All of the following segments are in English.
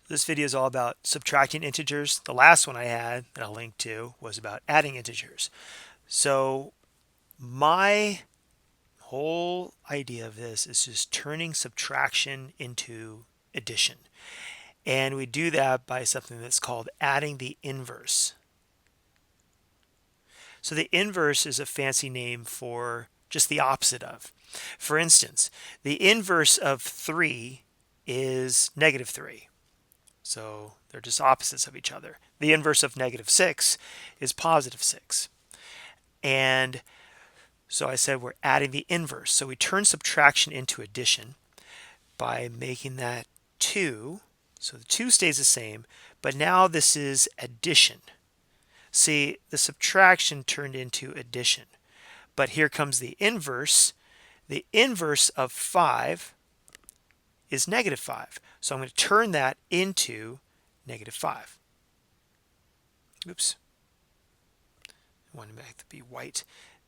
This video is all about subtracting integers. The last one I had that I'll link to was about adding integers. So my whole idea of this is just turning subtraction into addition. And we do that by something that's called adding the inverse. So the inverse is a fancy name for just the opposite of. For instance, the inverse of 3 is negative 3. So they're just opposites of each other. The inverse of negative 6 is positive 6. And so I said we're adding the inverse. So we turn subtraction into addition by making that 2. So the 2 stays the same, but now this is addition. See, the subtraction turned into addition. But here comes the inverse. The inverse of 5 is negative 5. So I'm going to turn that into negative 5. Oops. I want it to be white.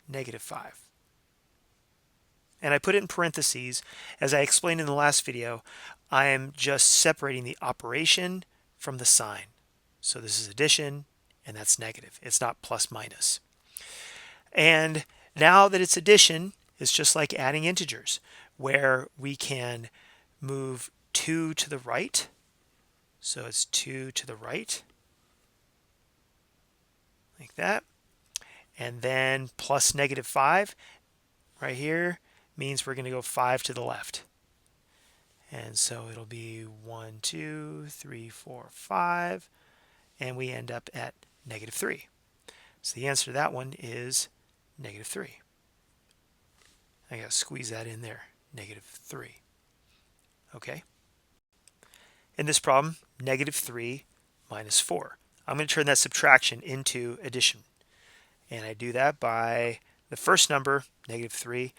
Negative 5. And I put it in parentheses. As I explained in the last video, I am just separating the operation from the sign. So this is addition, and that's negative. It's not plus minus. And now that it's addition, it's just like adding integers, where we can move 2 to the right. So it's 2 to the right, like that. And then plus negative 5 right here means we're going to go 5 to the left. And so it'll be 1, 2, 3, 4, 5, and we end up at negative 3. So the answer to that one is negative 3. I got to squeeze that in there, negative 3. Okay. In this problem, negative 3 minus 4. I'm going to turn that subtraction into addition. And I do that by the first number, negative 3,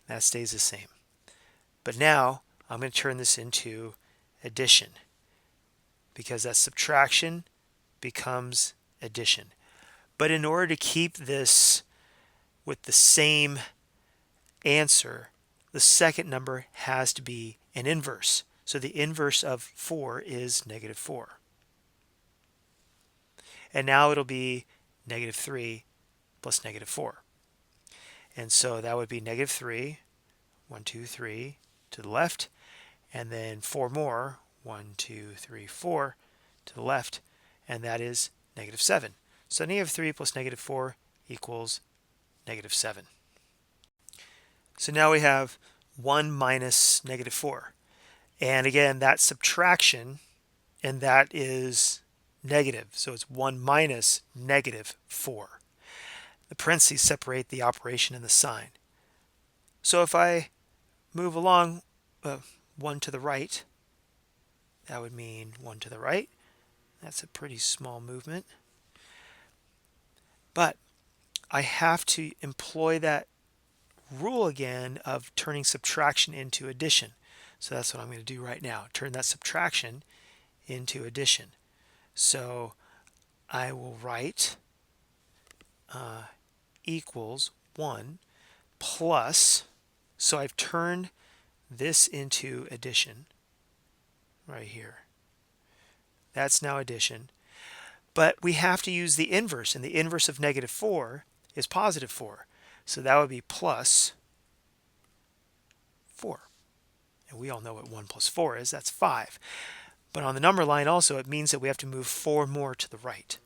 that stays the same. But now I'm going to turn this into addition because that subtraction becomes addition. But in order to keep this with the same answer, the second number has to be an inverse. So the inverse of 4 is negative 4. And now it'll be negative 3 plus negative 4. And so that would be negative 3, 1, 2, 3 to the left, and then 4 more, 1, 2, 3, 4 to the left, and that is negative 7. So negative 3 plus negative 4 equals negative 7. So now we have 1 minus negative 4. And again, that subtraction, and that is negative. So it's 1 minus negative 4. The parentheses separate the operation and the sign. So if I move along 1 to the right, that would mean 1 to the right. That's a pretty small movement. But I have to employ that rule again of turning subtraction into addition. So that's what I'm going to do right now. Turn that subtraction into addition. So I will write equals 1 plus, so I've turned this into addition right here. That's now addition. But we have to use the inverse, and the inverse of negative 4 is positive 4. So that would be plus 4. And we all know what 1 plus 4 is. That's 5. But on the number line also, it means that we have to move 4 more to the right.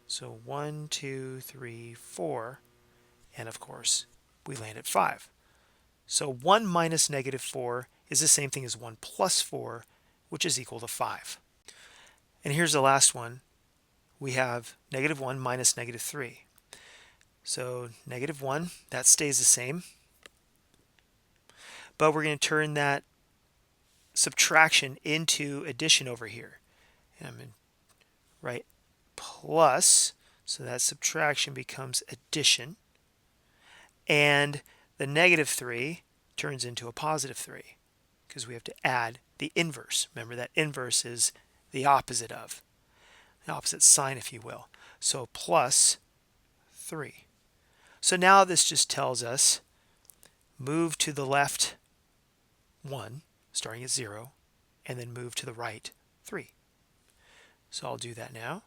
So 1, 2, 3, 4. And of course, we land at 5. So 1 minus negative 4 is the same thing as 1 plus 4, which is equal to 5. And here's the last one. We have negative 1 minus negative 3. So negative 1, that stays the same. But we're going to turn that subtraction into addition over here. And I'm going to write plus, so that subtraction becomes addition. And the negative 3 turns into a positive 3 because we have to add the inverse. Remember that inverse is the opposite of, the opposite sign, if you will. So plus 3. So now this just tells us move to the left 1, starting at 0, and then move to the right 3. So I'll do that now.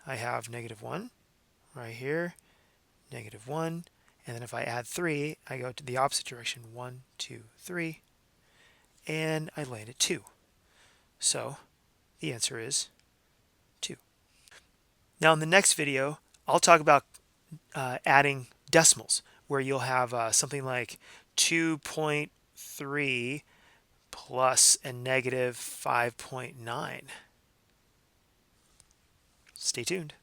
I have negative 1 right here, negative 1, and then if I add 3, I go to the opposite direction, 1, 2, 3, and I land at 2. So the answer is 2. Now in the next video, I'll talk about adding decimals, where you'll have something like 2.3 plus a negative 5.9. Stay tuned.